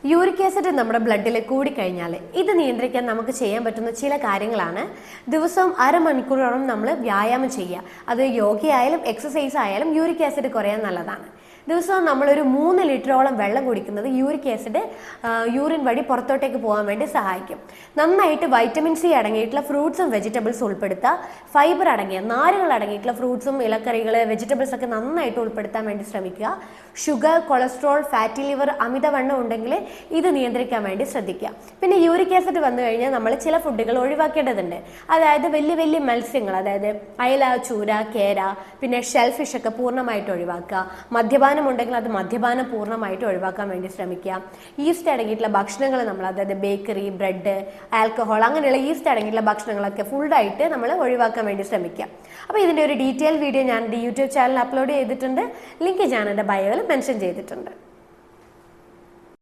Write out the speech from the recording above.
Uric acid നമ്മുടെ ബ്ലഡിൽ കൂടിക്കഴിഞ്ഞാൽ ഇത് നിയന്ത്രിക്കാൻ നമുക്ക് ചെയ്യാൻ പറ്റുന്ന ചില കാര്യങ്ങളാണ്. ദിവസവും അരമണിക്കൂറോളം നമ്മൾ വ്യായാമം ചെയ്യുക. അത് യോഗയായാലും എക്സസൈസ് ആയാലും യൂറിക് ആസിഡ് കുറയാൻ നല്ലതാണ്. ദിവസവും നമ്മളൊരു 3 ലിറ്ററോളം വെള്ളം കുടിക്കുന്നത് യൂറിക് ആസിഡ് യൂറിൻ വഴി പുറത്തോട്ടേക്ക് പോകാൻ വേണ്ടി സഹായിക്കും. നന്നായിട്ട് വൈറ്റമിൻ സി അടങ്ങിയിട്ടുള്ള ഫ്രൂട്ട്സും വെജിറ്റബിൾസും ഉൾപ്പെടുത്തുക. ഫൈബർ അടങ്ങിയ നാരുകൾ അടങ്ങിയിട്ടുള്ള ഫ്രൂട്ട്സും ഇലക്കറികൾ വെജിറ്റബിൾസ് ഒക്കെ നന്നായിട്ട് ഉൾപ്പെടുത്താൻ വേണ്ടി ശ്രമിക്കുക. ഷുഗർ, കൊളസ്ട്രോൾ, ഫാറ്റി ലിവർ, അമിതവണ്ണം ഉണ്ടെങ്കിൽ ഇത് നിയന്ത്രിക്കാൻ വേണ്ടി ശ്രദ്ധിക്കുക. പിന്നെ യൂറിക് ആസിഡ് വന്നു കഴിഞ്ഞാൽ നമ്മൾ ചില ഫുഡുകൾ ഒഴിവാക്കേണ്ടതുണ്ട്. അതായത് വലിയ വലിയ മത്സ്യങ്ങൾ, അതായത് അയല, ചൂര, കേര, പിന്നെ ഷെൽ ഫിഷ് ഒക്കെ പൂർണ്ണമായിട്ട് ഒഴിവാക്കുക. മദ്യപാനം ഉണ്ടെങ്കിൽ അത് മദ്യപാനം പൂർണ്ണമായിട്ട് ഒഴിവാക്കാൻ വേണ്ടി ശ്രമിക്കുക. ഈസ്റ്റ് അടങ്ങിയിട്ടുള്ള ഭക്ഷണങ്ങൾ നമ്മൾ, അതായത് ബേക്കറി, ബ്രെഡ്, ആൽക്കഹോൾ അങ്ങനെയുള്ള ഈസ്റ്റ് അടങ്ങിയിട്ടുള്ള ഭക്ഷണങ്ങളൊക്കെ ഫുള്ളായിട്ട് നമ്മൾ ഒഴിവാക്കാൻ വേണ്ടി ശ്രമിക്കുക. അപ്പോൾ ഇതിൻ്റെ ഒരു ഡീറ്റെയിൽ വീഡിയോ ഞാൻ എൻ്റെ യൂട്യൂബ് ചാനലിൽ അപ്ലോഡ് ചെയ്തിട്ടുണ്ട്. ലിങ്ക് ഞാൻ എൻ്റെ ബയോയിൽ മെൻഷൻ ചെയ്തിട്ടുണ്ട്.